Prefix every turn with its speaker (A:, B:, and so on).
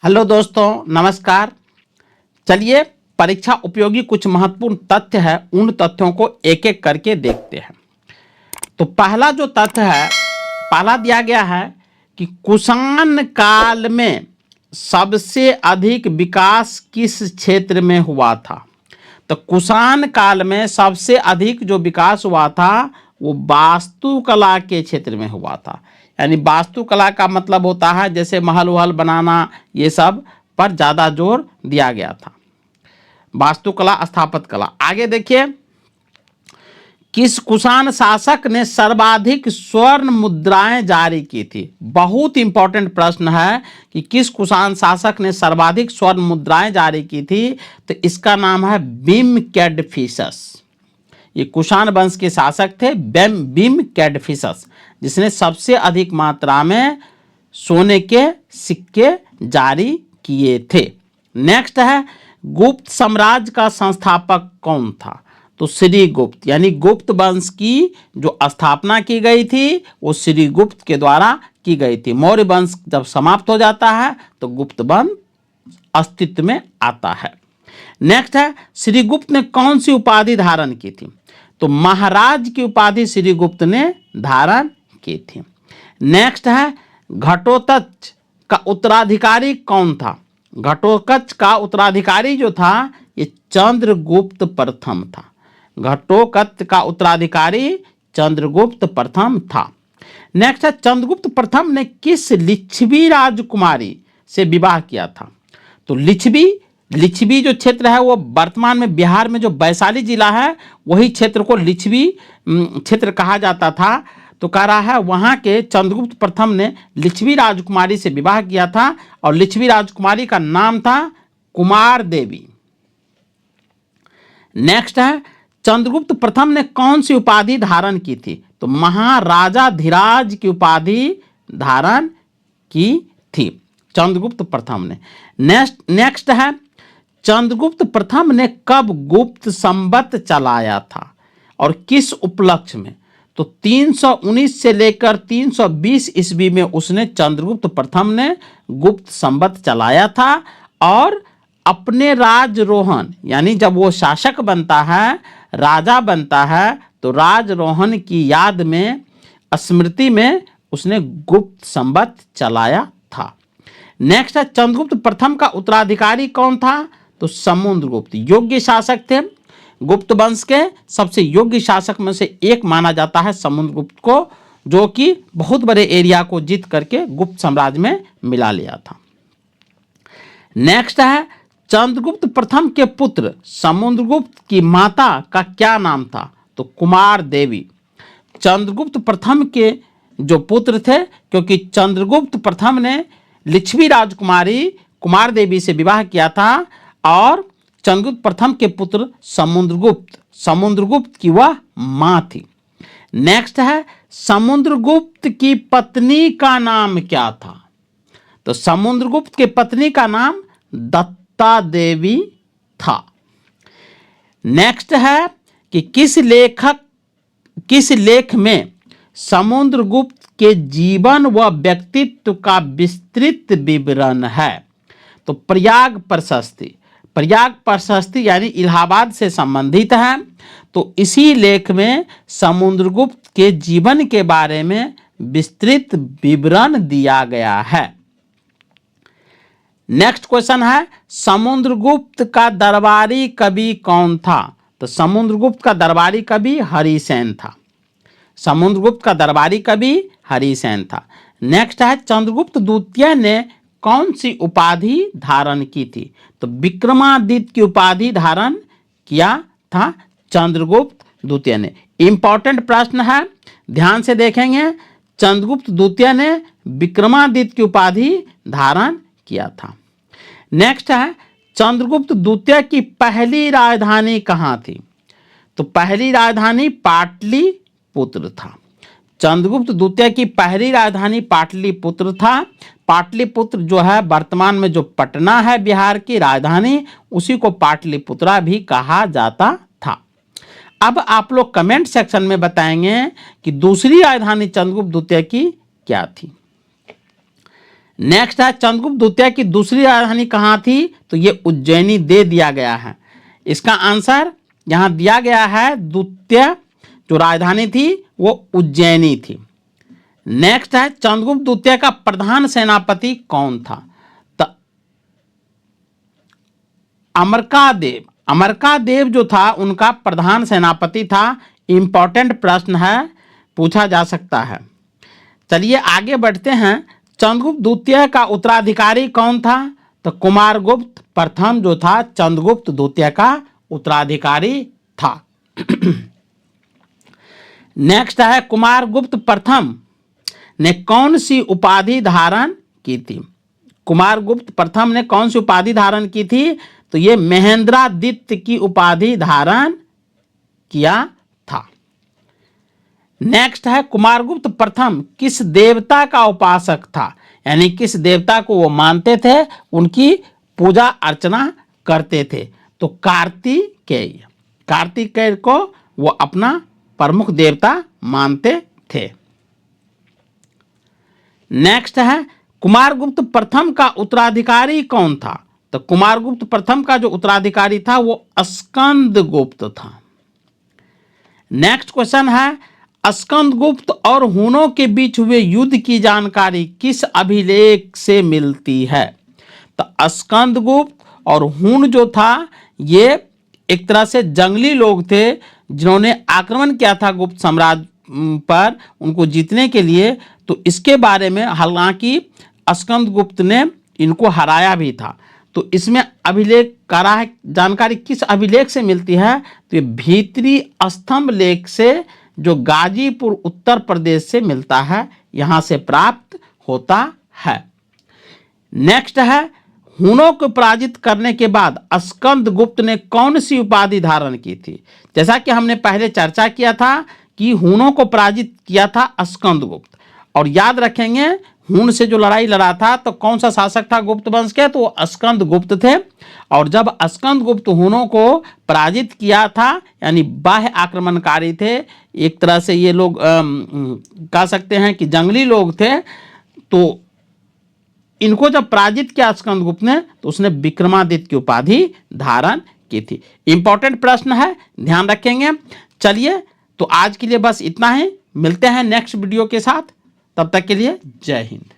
A: Hello दोस्तों, नमस्कार। चलिए, परीक्षा उपयोगी कुछ महत्वपूर्ण तथ्य है, उन तथ्यों को एक एक करके देखते हैं। तो पहला जो तथ्य है, पहला दिया गया है कि कुषाण काल में सबसे अधिक विकास किस क्षेत्र में हुआ था। तो कुषाण काल में सबसे अधिक जो विकास हुआ था वो वास्तुकला के क्षेत्र में हुआ था। यानी वास्तुकला का मतलब होता है जैसे महल वहल बनाना, ये सब पर ज़्यादा जोर दिया गया था। वास्तुकला, स्थापत्य कला। आगे देखिए, किस कुषाण शासक ने सर्वाधिक स्वर्ण मुद्राएं जारी की थी। बहुत इंपॉर्टेंट प्रश्न है कि किस कुषाण शासक ने सर्वाधिक स्वर्ण मुद्राएं जारी की थी। तो इसका नाम है बिम कैडफिसस। ये कुषाण वंश के शासक थे बिम कैडफिसस, जिसने सबसे अधिक मात्रा में सोने के सिक्के जारी किए थे। नेक्स्ट है, गुप्त साम्राज्य का संस्थापक कौन था। तो श्रीगुप्त, यानी गुप्त वंश की जो स्थापना की गई थी वो श्रीगुप्त के द्वारा की गई थी। मौर्य वंश जब समाप्त हो जाता है तो गुप्त वंश अस्तित्व में आता है। नेक्स्ट है, श्रीगुप्त ने कौन सी उपाधि धारण की थी। तो महाराज की उपाधि श्रीगुप्त ने धारण की थी। नेक्स्ट है, घटोत्कच का उत्तराधिकारी कौन था। घटोत्कच का उत्तराधिकारी जो था ये चंद्रगुप्त प्रथम था। घटोत्कच का उत्तराधिकारी चंद्रगुप्त प्रथम था। नेक्स्ट है, चंद्रगुप्त प्रथम ने किस लिच्छवी राजकुमारी से विवाह किया था। तो लिच्छवी जो क्षेत्र है वो वर्तमान में बिहार में जो वैशाली जिला है वही क्षेत्र को लिच्छवी क्षेत्र कहा जाता था। तो कह रहा है वहां के चंद्रगुप्त प्रथम ने लिच्छवी राजकुमारी से विवाह किया था और लिच्छवी राजकुमारी का नाम था कुमार देवी। नेक्स्ट है, चंद्रगुप्त प्रथम ने कौन सी उपाधि धारण की थी। तो महाराजाधिराज की उपाधि धारण की थी चंद्रगुप्त प्रथम ने। नेक्स्ट है, चंद्रगुप्त प्रथम ने कब गुप्त संवत चलाया था और किस उपलक्ष्य में। तो 319 से लेकर 320 ईस्वी में उसने चंद्रगुप्त प्रथम ने गुप्त संवत चलाया था और अपने राजरोहण, यानी जब वो शासक बनता है, राजा बनता है, तो राजरोहण की याद में, स्मृति में उसने गुप्त संवत चलाया था। नेक्स्ट है, चंद्रगुप्त प्रथम का उत्तराधिकारी कौन था। तो समुद्रगुप्त योग्य शासक थे। गुप्त वंश के सबसे योग्य शासक में से एक माना जाता है समुद्रगुप्त को, जो कि बहुत बड़े एरिया को जीत करके गुप्त साम्राज्य में मिला लिया था। नेक्स्ट है, चंद्रगुप्त प्रथम के पुत्र समुद्रगुप्त की माता का क्या नाम था। तो कुमार देवी। चंद्रगुप्त प्रथम के जो पुत्र थे, क्योंकि चंद्रगुप्त प्रथम ने लिच्छवी राजकुमारी कुमार देवी से विवाह किया था और चंद्रगुप्त प्रथम के पुत्र समुद्रगुप्त की वह मां थी। नेक्स्ट है, समुद्रगुप्त की पत्नी का नाम क्या था। तो समुद्रगुप्त की पत्नी का नाम दत्ता देवी था। नेक्स्ट है कि किस लेख में समुद्रगुप्त के जीवन व व्यक्तित्व का विस्तृत विवरण है। तो प्रयाग प्रशस्ति यानी इलाहाबाद से संबंधित है। तो इसी लेख में समुद्रगुप्त के जीवन के बारे में विस्तृत विवरण दिया गया है। नेक्स्ट क्वेश्चन है, समुद्रगुप्त का दरबारी कवि कौन था। तो समुद्रगुप्त का दरबारी कवि हरिसेन था। समुद्रगुप्त का दरबारी कवि हरिसेन था। नेक्स्ट है, चंद्रगुप्त द्वितीय ने कौन सी उपाधि धारण की थी। तो विक्रमादित्य की उपाधि धारण किया था चंद्रगुप्त द्वितीय ने। इंपॉर्टेंट प्रश्न है, ध्यान से देखेंगे। चंद्रगुप्त द्वितीय ने विक्रमादित्य की उपाधि धारण किया था। नेक्स्ट है, चंद्रगुप्त द्वितीय की पहली राजधानी कहाँ थी। तो पहली राजधानी पाटलिपुत्र था। चंद्रगुप्त द्वितीय की पहली राजधानी पाटलिपुत्र था। पाटलिपुत्र जो है वर्तमान में जो पटना है बिहार की राजधानी, उसी को पाटलिपुत्रा भी कहा जाता था। अब आप लोग कमेंट सेक्शन में बताएंगे कि दूसरी राजधानी चंद्रगुप्त द्वितीय की क्या थी। नेक्स्ट है चंद्रगुप्त द्वितीय की दूसरी राजधानी कहाँ थी, तो ये उज्जैनी दे दिया गया है। इसका आंसर यहाँ दिया गया है, द्वितीय जो राजधानी थी वो उज्जैनी थी। नेक्स्ट है चंद्रगुप्त द्वितीय का प्रधान सेनापति कौन था, तो अमरकादेव। अमरकादेव जो था उनका प्रधान सेनापति था। इंपॉर्टेंट प्रश्न है, पूछा जा सकता है। चलिए आगे बढ़ते हैं। चंद्रगुप्त द्वितीय का उत्तराधिकारी कौन था, तो कुमारगुप्त प्रथम जो था चंद्रगुप्त द्वितीय का उत्तराधिकारी था। नेक्स्ट है कुमारगुप्त प्रथम ने कौन सी उपाधि धारण की थी। कुमारगुप्त प्रथम ने कौन सी उपाधि धारण की थी, तो ये महेंद्रादित्य की उपाधि धारण किया था। नेक्स्ट है कुमारगुप्त प्रथम किस देवता का उपासक था, यानी किस देवता को वो मानते थे, उनकी पूजा अर्चना करते थे, तो कार्तिकेय। कार्तिकेय को वो अपना प्रमुख देवता मानते थे। नेक्स्ट है कुमारगुप्त प्रथम का उत्तराधिकारी कौन था, तो कुमारगुप्त प्रथम का जो उत्तराधिकारी था वो स्कंदगुप्त था। नेक्स्ट क्वेश्चन है स्कंदगुप्त और हूनों के बीच हुए युद्ध की जानकारी किस अभिलेख से मिलती है, तो स्कंदगुप्त और हून जो था ये एक तरह से जंगली लोग थे जिन्होंने आक्रमण किया था गुप्त साम्राज्य पर उनको जीतने के लिए। तो इसके बारे में हालांकि स्कंदगुप्त ने इनको हराया भी था। तो इसमें अभिलेख करा है, जानकारी किस अभिलेख से मिलती है, तो ये भीतरी स्तंभ लेख से जो गाजीपुर उत्तर प्रदेश से मिलता है, यहां से प्राप्त होता है। नेक्स्ट है हूनों को पराजित करने के बाद स्कंदगुप्त ने कौन सी उपाधि धारण की थी। जैसा कि हमने पहले चर्चा किया था कि हूनों को पराजित किया था स्कंदगुप्त, और याद रखेंगे हून से जो लड़ाई लड़ा था तो कौन सा शासक था गुप्त वंश के, तो वो स्कंदगुप्त थे। और जब स्कंदगुप्त हूनों को पराजित किया था, यानी बाह्य आक्रमणकारी थे, एक तरह से ये लोग कह सकते हैं कि जंगली लोग थे, तो इनको जब पराजित किया स्कंदगुप्त ने, तो उसने विक्रमादित्य की उपाधि धारण की थी। इंपॉर्टेंट प्रश्न है, ध्यान रखेंगे। चलिए तो आज के लिए बस इतना ही, मिलते हैं नेक्स्ट वीडियो के साथ, तब तक के लिए जय हिंद।